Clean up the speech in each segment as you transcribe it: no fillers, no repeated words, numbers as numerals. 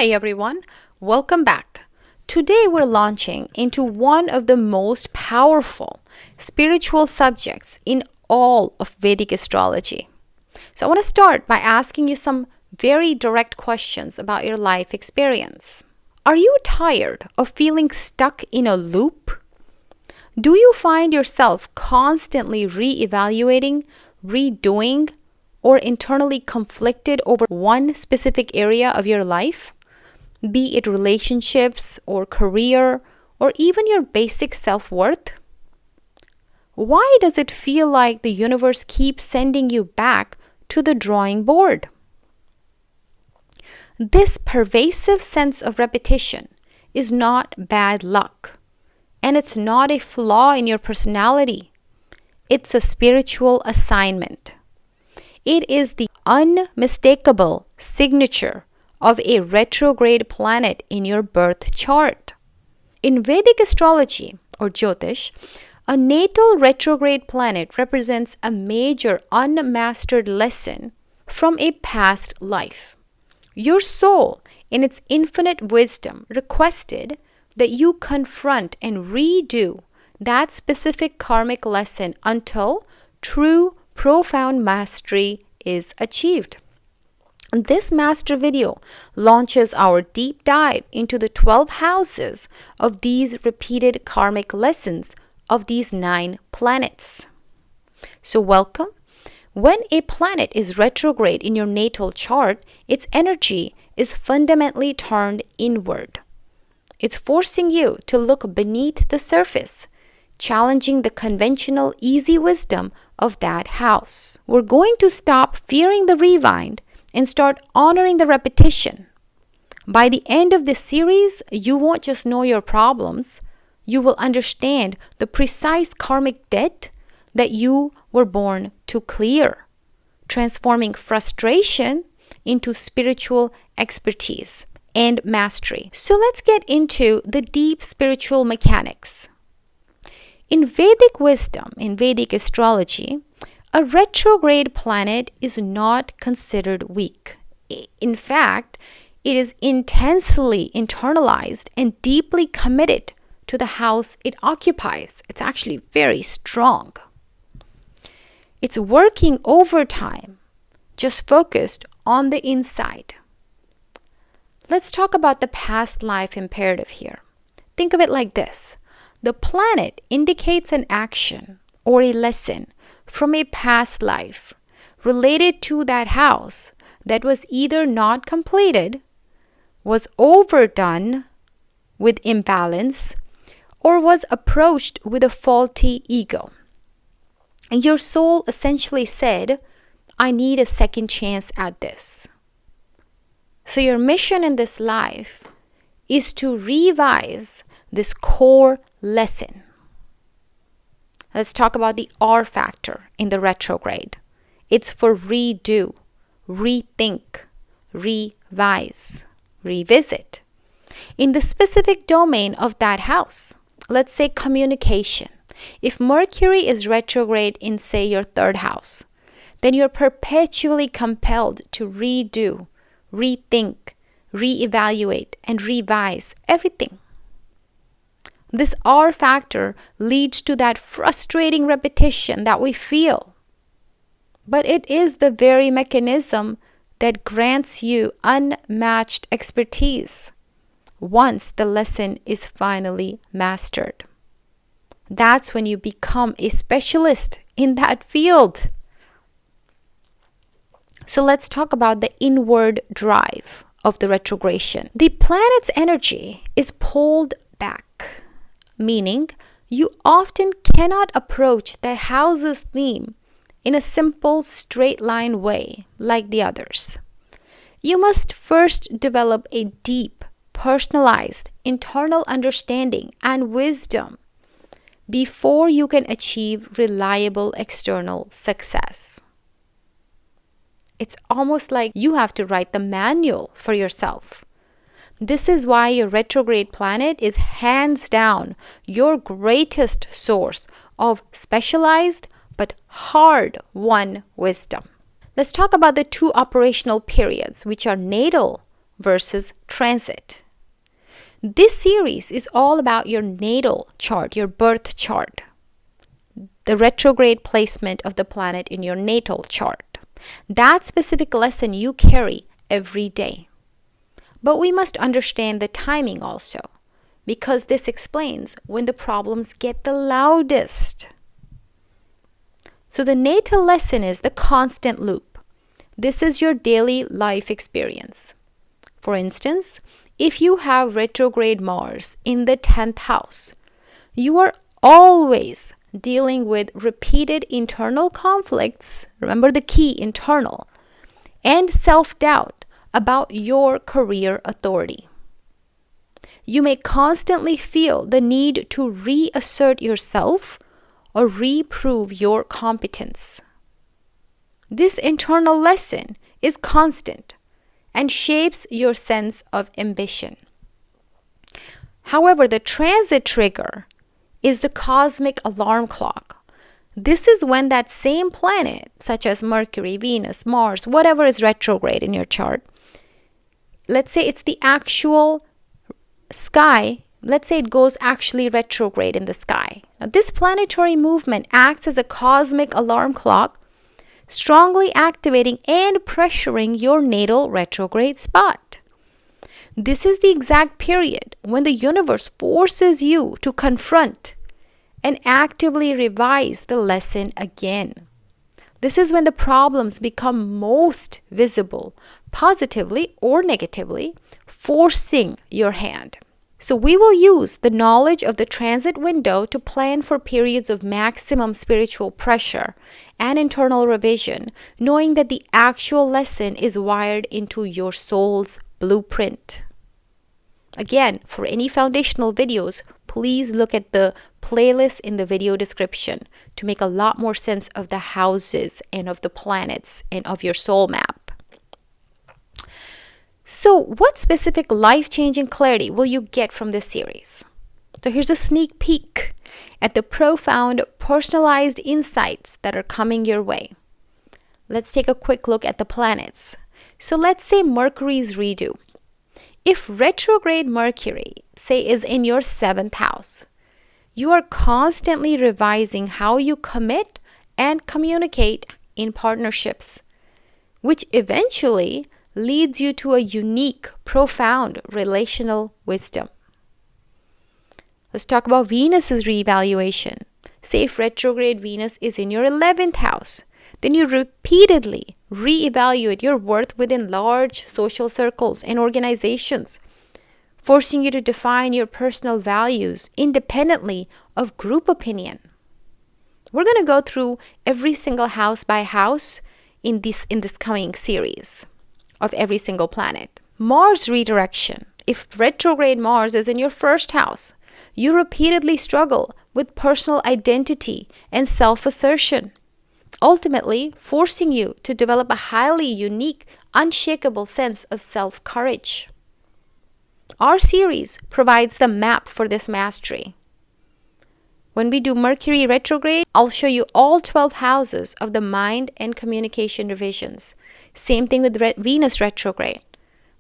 Hey everyone, welcome back. Today we're launching into one of the most powerful spiritual subjects in all of Vedic astrology. So I want to start by asking you some very direct questions about your life experience. Are you tired of feeling stuck in a loop? Do you find yourself constantly re-evaluating, redoing, or internally conflicted over one specific area of your life? Be it relationships or career or even your basic self-worth? Why does it feel like the universe keeps sending you back to the drawing board? This pervasive sense of repetition is not bad luck, and it's not a flaw in your personality. It's a spiritual assignment. It is the unmistakable signature of a retrograde planet in your birth chart. In Vedic astrology, or Jyotish, a natal retrograde planet represents a major unmastered lesson from a past life. Your soul, in its infinite wisdom, requested that you confront and redo that specific karmic lesson until true, profound mastery is achieved. This master video launches our deep dive into the 12 houses of these repeated karmic lessons of these 9 planets. So welcome. When a planet is retrograde in your natal chart, its energy is fundamentally turned inward. It's forcing you to look beneath the surface, challenging the conventional easy wisdom of that house. We're going to stop fearing the rewind and start honoring the repetition. By the end of this series, you won't just know your problems, you will understand the precise karmic debt that you were born to clear, transforming frustration into spiritual expertise and mastery. So let's get into the deep spiritual mechanics. In Vedic wisdom, in Vedic astrology, a retrograde planet is not considered weak. In fact, it is intensely internalized and deeply committed to the house it occupies. It's actually very strong. It's working overtime, just focused on the inside. Let's talk about the past life imperative here. Think of it like this. The planet indicates an action or a lesson from a past life related to that house that was either not completed, was overdone with imbalance, or was approached with a faulty ego. And your soul essentially said, I need a second chance at this. So your mission in this life is to revise this core lesson. Let's talk about the R factor in the retrograde. It's for redo, rethink, revise, revisit. In the specific domain of that house, let's say communication. If Mercury is retrograde in, say, your 3rd house, then you're perpetually compelled to redo, rethink, reevaluate, and revise everything. This R factor leads to that frustrating repetition that we feel. But it is the very mechanism that grants you unmatched expertise once the lesson is finally mastered. That's when you become a specialist in that field. So let's talk about the inward drive of the retrogradation. The planet's energy is pulled back, meaning you often cannot approach that house's theme in a simple straight line way like the others. You must first develop a deep, personalized, internal understanding and wisdom before you can achieve reliable external success. It's almost like you have to write the manual for yourself. This is why your retrograde planet is hands down your greatest source of specialized but hard-won wisdom. Let's talk about the 2 operational periods, which are natal versus transit. This series is all about your natal chart, your birth chart, the retrograde placement of the planet in your natal chart. That specific lesson you carry every day. But we must understand the timing also, because this explains when the problems get the loudest. So the natal lesson is the constant loop. This is your daily life experience. For instance, if you have retrograde Mars in the 10th house, you are always dealing with repeated internal conflicts, remember the key, internal, and self-doubt about your career authority. You may constantly feel the need to reassert yourself or reprove your competence. This internal lesson is constant and shapes your sense of ambition. However, the transit trigger is the cosmic alarm clock. This is when that same planet, such as Mercury, Venus, Mars, whatever is retrograde in your chart, let's say it's the actual sky, let's say it goes actually retrograde in the sky. Now, this planetary movement acts as a cosmic alarm clock, strongly activating and pressuring your natal retrograde spot. This is the exact period when the universe forces you to confront and actively revise the lesson again. This is when the problems become most visible, positively or negatively, forcing your hand. So we will use the knowledge of the transit window to plan for periods of maximum spiritual pressure and internal revision, knowing that the actual lesson is wired into your soul's blueprint. Again, for any foundational videos, please look at the playlist in the video description to make a lot more sense of the houses and of the planets and of your soul map. So what specific life-changing clarity will you get from this series? So here's a sneak peek at the profound personalized insights that are coming your way. Let's take a quick look at the planets. So let's say Mercury's redo. If retrograde Mercury, say, is in your 7th house, you are constantly revising how you commit and communicate in partnerships, which eventually leads you to a unique, profound relational wisdom. Let's talk about Venus's reevaluation. Say if retrograde Venus is in your 11th house, then you repeatedly reevaluate your worth within large social circles and organizations, forcing you to define your personal values independently of group opinion. We're going to go through every single house by house in this coming series of every single planet. Mars redirection. If retrograde Mars is in your 1st house, you repeatedly struggle with personal identity and self-assertion, ultimately forcing you to develop a highly unique, unshakable sense of self-courage. Our series provides the map for this mastery. When we do Mercury retrograde, I'll show you all 12 houses of the mind and communication revisions. Same thing with Venus retrograde.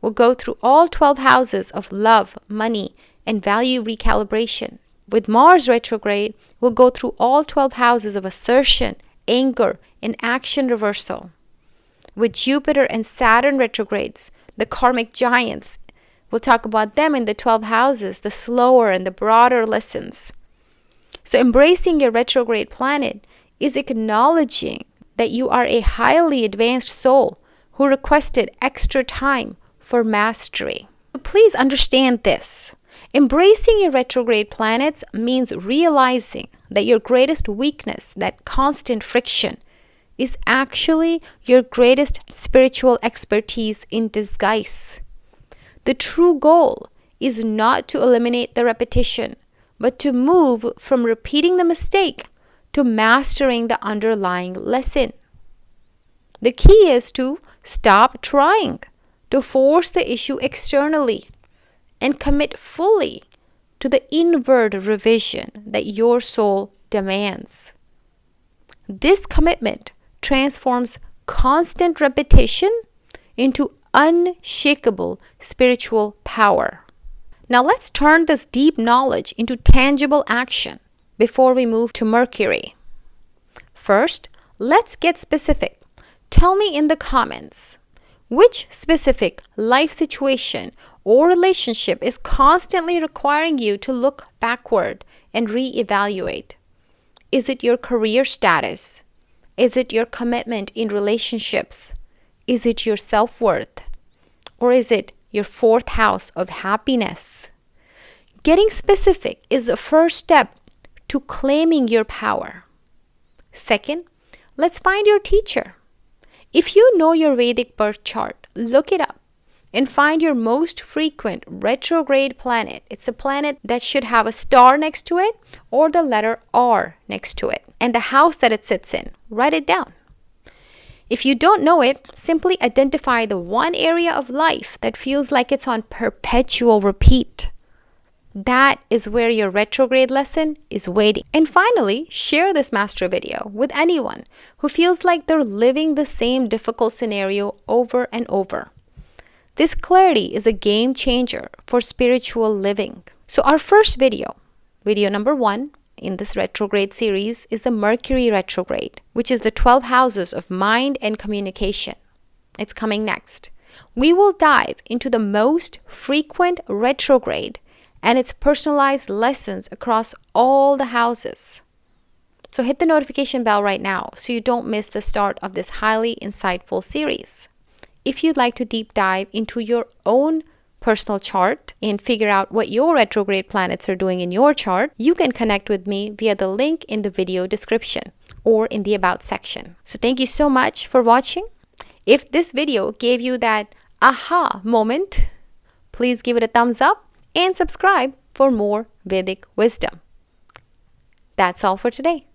We'll go through all 12 houses of love, money, and value recalibration. With Mars retrograde, we'll go through all 12 houses of assertion, anger, and action reversal. With Jupiter and Saturn retrogrades, the karmic giants, we'll talk about them in the 12 houses, the slower and the broader lessons. So embracing your retrograde planet is acknowledging that you are a highly advanced soul who requested extra time for mastery. Please understand this. Embracing your retrograde planets means realizing that your greatest weakness, that constant friction, is actually your greatest spiritual expertise in disguise. The true goal is not to eliminate the repetition, but to move from repeating the mistake to mastering the underlying lesson. The key is to stop trying to force the issue externally and commit fully to the inward revision that your soul demands. This commitment transforms constant repetition into unshakable spiritual power. Now let's turn this deep knowledge into tangible action before we move to Mercury. First, let's get specific. Tell me in the comments, which specific life situation or relationship is constantly requiring you to look backward and reevaluate? Is it your career status? Is it your commitment in relationships? Is it your self-worth? Or is it your fourth house of happiness? Getting specific is the first step to claiming your power. Second, let's find your teacher. If you know your Vedic birth chart, look it up and find your most frequent retrograde planet. It's a planet that should have a star next to it or the letter R next to it, and the house that it sits in. Write it down. If you don't know it, simply identify the one area of life that feels like it's on perpetual repeat. That is where your retrograde lesson is waiting. And finally, share this master video with anyone who feels like they're living the same difficult scenario over and over. This clarity is a game changer for spiritual living. So our first video number 1 in this retrograde series, is the Mercury retrograde, which is the 12 houses of mind and communication. It's coming next. We will dive into the most frequent retrograde and its personalized lessons across all the houses. So hit the notification bell right now so you don't miss the start of this highly insightful series. If you'd like to deep dive into your own personal chart and figure out what your retrograde planets are doing in your chart, you can connect with me via the link in the video description or in the About section. So thank you so much for watching. If this video gave you that aha moment, please give it a thumbs up and subscribe for more Vedic wisdom. That's all for today.